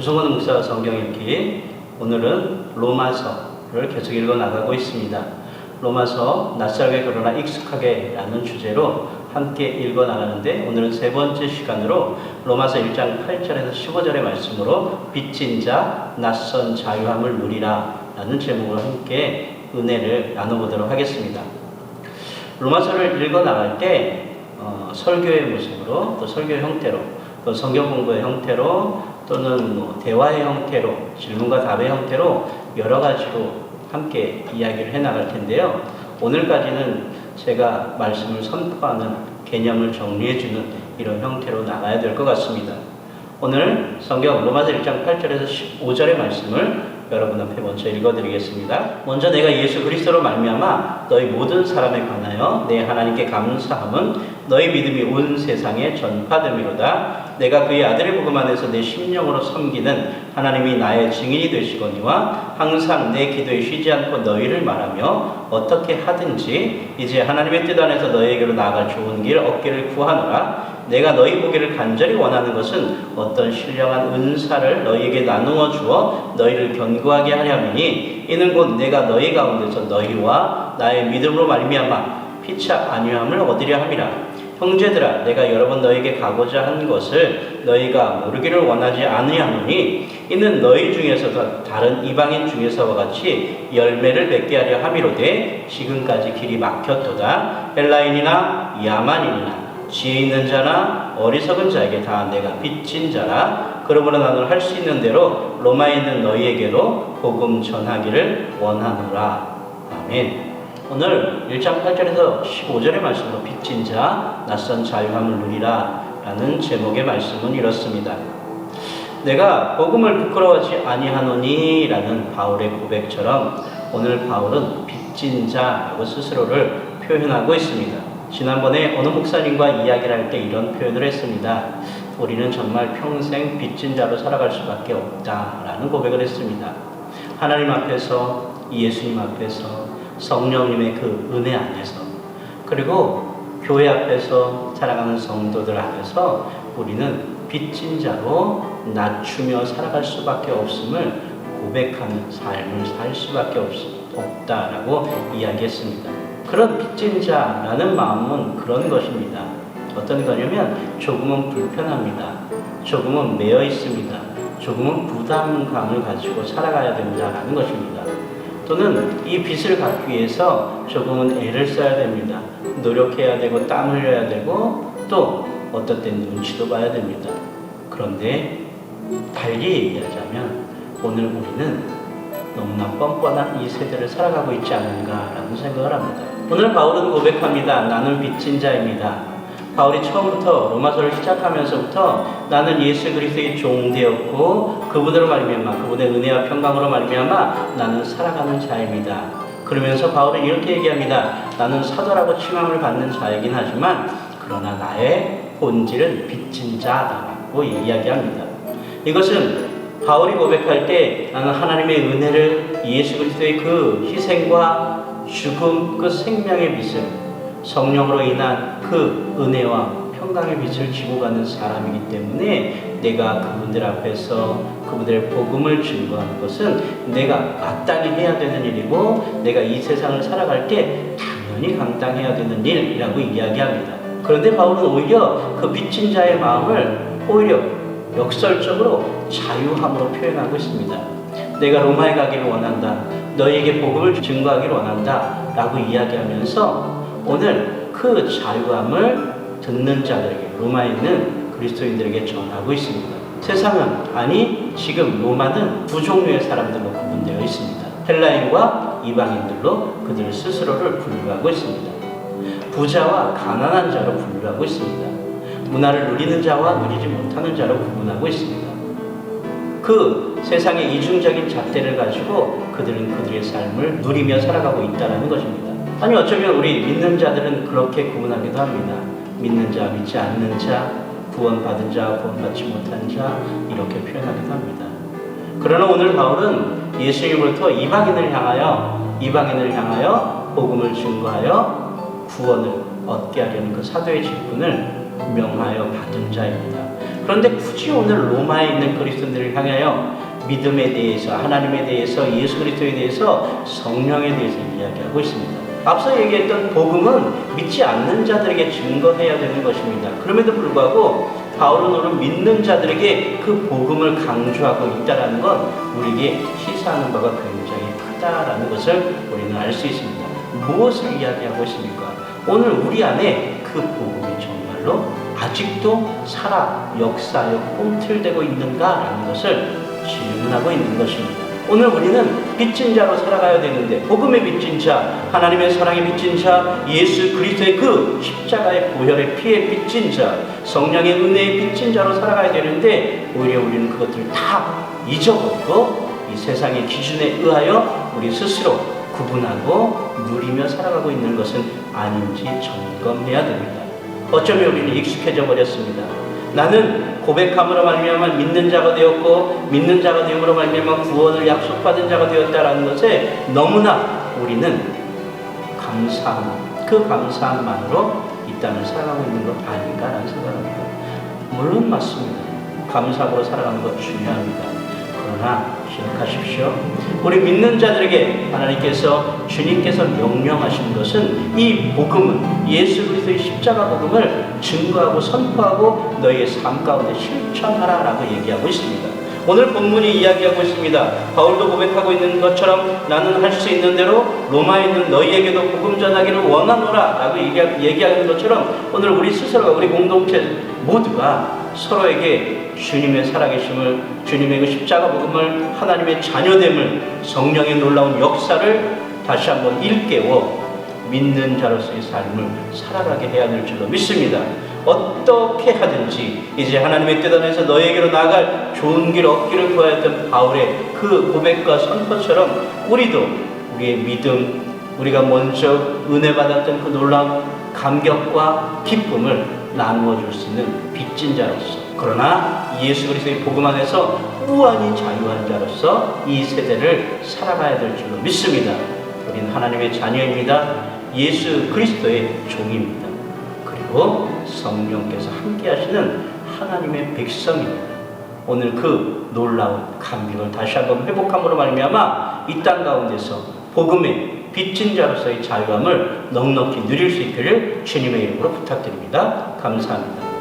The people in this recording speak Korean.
조성원 목사 성경 읽기, 오늘은 로마서를 계속 읽어 나가고 있습니다. 로마서 낯설게 그러나 익숙하게 라는 주제로 함께 읽어 나가는데, 오늘은 세 번째 시간으로 로마서 1장 8절에서 15절의 말씀으로 빚진 자 낯선 자유함을 누리라 라는 제목으로 함께 은혜를 나눠보도록 하겠습니다. 로마서를 읽어 나갈 때 설교의 모습으로, 또 설교 형태로, 또 성경 공부의 형태로, 또는 대화의 형태로, 질문과 답의 형태로 여러 가지로 함께 이야기를 해나갈 텐데요. 오늘까지는 제가 말씀을 선포하는 개념을 정리해주는 이런 형태로 나가야 될 것 같습니다. 오늘 성경 로마서 1장 8절에서 15절의 말씀을 여러분 앞에 먼저 읽어드리겠습니다. 먼저 내가 예수 그리스도로 말미암아 너희 모든 사람에 관하여 내 하나님께 감사함은 너희 믿음이 온 세상에 전파됨이로다. 내가 그의 아들의 복음 안에서 내 심령으로 섬기는 하나님이 나의 증인이 되시거니와 항상 내 기도에 쉬지 않고 너희를 말하며 어떻게 하든지 이제 하나님의 뜻 안에서 너희에게로 나아갈 좋은 길 얻기를 구하노라. 내가 너희 보기를 간절히 원하는 것은 어떤 신령한 은사를 너희에게 나누어 주어 너희를 견고하게 하려 함이니, 이는 곧 내가 너희 가운데서 너희와 나의 믿음으로 말미암아 피차 안위함을 얻으려 함이라. 형제들아, 내가 여러 번 너희에게 가고자 한 것을 너희가 모르기를 원하지 아니하노니, 이는 너희 중에서도 다른 이방인 중에서와 같이 열매를 맺게 하려 함이로되 지금까지 길이 막혔도다. 헬라인이나 야만인이나 지혜 있는 자나 어리석은 자에게 다 내가 빚진 자라. 그러므로 나는 할 수 있는 대로 로마에 있는 너희에게로 복음 전하기를 원하노라. 아멘. 오늘 1장 8절에서 15절의 말씀으로 빚진 자 낯선 자유함을 누리라 라는 제목의 말씀은 이렇습니다. 내가 복음을 부끄러워하지 아니하노니 라는 바울의 고백처럼 오늘 바울은 빚진 자라고 스스로를 표현하고 있습니다. 지난번에 어느 목사님과 이야기를 할 때 이런 표현을 했습니다. 우리는 정말 평생 빚진 자로 살아갈 수밖에 없다라는 고백을 했습니다. 하나님 앞에서, 예수님 앞에서, 성령님의 그 은혜 안에서, 그리고 교회 앞에서 살아가는 성도들 앞에서 우리는 빚진 자로 낮추며 살아갈 수밖에 없음을 고백하는 삶을 살 수밖에 없다라고 이야기했습니다. 그런 빚진 자라는 마음은 그런 것입니다. 어떤 거냐면 조금은 불편합니다. 조금은 매여 있습니다. 조금은 부담감을 가지고 살아가야 된다라는 것입니다. 또는 이 빚을 갚기 위해서 조금은 애를 써야 됩니다. 노력해야 되고 땀 흘려야 되고 또 어떤 때는 눈치도 봐야 됩니다. 그런데 달리 얘기하자면 오늘 우리는 너무나 뻔뻔한 이 세대를 살아가고 있지 않은가라는 생각을 합니다. 오늘 바울은 고백합니다. 나는 빚진 자입니다. 바울이 처음부터 로마서를 시작하면서부터 나는 예수 그리스도의 종되었고 그분으로 말미암아, 그분의 은혜와 평강으로 말미암아 나는 살아가는 자입니다. 그러면서 바울은 이렇게 얘기합니다. 나는 사도라고 칭함을 받는 자이긴 하지만 그러나 나의 본질은 빚진 자다라고 이야기합니다. 이것은 바울이 고백할 때 나는 하나님의 은혜를, 예수 그리스도의 그 희생과 죽음, 그 생명의 빚을, 성령으로 인한 그 은혜와 평강의 빚을 지고 가는 사람이기 때문에 내가 그분들 앞에서 그분들의 복음을 증거하는 것은 내가 마땅히 해야 되는 일이고 내가 이 세상을 살아갈 때 당연히 감당해야 되는 일이라고 이야기합니다. 그런데 바울은 오히려 그 빚진 자의 마음을 오히려 역설적으로 자유함으로 표현하고 있습니다. 내가 로마에 가기를 원한다. 너희에게 복음을 증거하기를 원한다. 라고 이야기하면서 오늘 그 자유함을 듣는 자들에게, 로마에 있는 그리스도인들에게 전하고 있습니다. 세상은, 아니 지금 로마는 두 종류의 사람들로 구분되어 있습니다. 헬라인과 이방인들로 그들 스스로를 분류하고 있습니다. 부자와 가난한 자로 분류하고 있습니다. 문화를 누리는 자와 누리지 못하는 자로 구분하고 있습니다. 그 세상의 이중적인 잣대를 가지고 그들은 그들의 삶을 누리며 살아가고 있다는 것입니다. 아니 어쩌면 우리 믿는 자들은 그렇게 구분하기도 합니다. 믿는 자, 믿지 않는 자, 구원받은 자, 구원받지 못한 자, 이렇게 표현하기도 합니다. 그러나 오늘 바울은 예수님으로부터 이방인을 향하여 복음을 증거하여 구원을 얻게 하려는 그 사도의 직분을 명하여 받은 자입니다. 그런데 굳이 오늘 로마에 있는 그리스도인들을 향하여 믿음에 대해서, 하나님에 대해서, 예수 그리스도에 대해서, 성령에 대해서 이야기하고 있습니다. 앞서 얘기했던 복음은 믿지 않는 자들에게 증거해야 되는 것입니다. 그럼에도 불구하고 바울은 오늘 믿는 자들에게 그 복음을 강조하고 있다는 건 우리에게 시사하는 바가 굉장히 크다라는 것을 우리는 알 수 있습니다. 무엇을 이야기하고 있습니까? 오늘 우리 안에 그 복음이 정말로 아직도 살아 역사하여 꿈틀대고 있는가라는 것을 질문하고 있는 것입니다. 오늘 우리는 빚진 자로 살아가야 되는데, 복음의 빚진 자, 하나님의 사랑의 빚진 자, 예수 그리스도의 그 십자가의 보혈의 피의 빚진 자, 성령의 은혜의 빚진 자로 살아가야 되는데, 오히려 우리는 그것들을 다 잊어버리고 이 세상의 기준에 의하여 우리 스스로 구분하고 누리며 살아가고 있는 것은 아닌지 점검해야 됩니다. 어쩌면 우리는 익숙해져 버렸습니다. 나는 고백함으로 말미암아 믿는 자가 되었고, 믿는 자가 되므로 말미암아 구원을 약속받은 자가 되었다라는 것에 너무나 우리는 감사함, 그 감사함만으로 이 땅을 살아가고 있는 것 아닌가라는 생각합니다. 물론 맞습니다. 감사함으로 살아가는 것 중요합니다. 그러나 기억하십시오. 우리 믿는 자들에게 하나님께서, 주님께서 명령하신 것은 이 복음은, 예수 그리스도의 십자가 복음을 증거하고 선포하고 너희의 삶 가운데 실천하라 라고 얘기하고 있습니다. 오늘 본문이 이야기하고 있습니다. 바울도 고백하고 있는 것처럼 나는 할 수 있는 대로 로마에 있는 너희에게도 복음 전하기를 원하노라 라고 얘기하는 것처럼 오늘 우리 스스로가, 우리 공동체 모두가 서로에게 주님의 살아계심을, 주님의 그 십자가 복음을, 하나님의 자녀됨을, 성령의 놀라운 역사를 다시 한번 일깨워 믿는 자로서의 삶을 살아가게 해야 될 줄로 믿습니다. 어떻게 하든지 이제 하나님의 뜻 안에서 너에게로 나아갈 좋은 길 얻기를 구하였던 바울의 그 고백과 선포처럼 우리도 우리의 믿음, 우리가 먼저 은혜 받았던 그 놀라운 감격과 기쁨을 나누어 줄 수 있는 빚진 자로서, 그러나 예수 그리스도의 복음 안에서 무한히 자유한 자로서 이 세대를 살아가야 될 줄로 믿습니다. 우리는 하나님의 자녀입니다. 예수 그리스도의 종입니다. 그리고 성령께서 함께 하시는 하나님의 백성입니다. 오늘 그 놀라운 감격을 다시 한번 회복함으로 말미암아 이 땅 가운데서 복음의 빚진 자로서의 자유함을 넉넉히 누릴 수 있기를 주님의 이름으로 부탁드립니다. 감사합니다.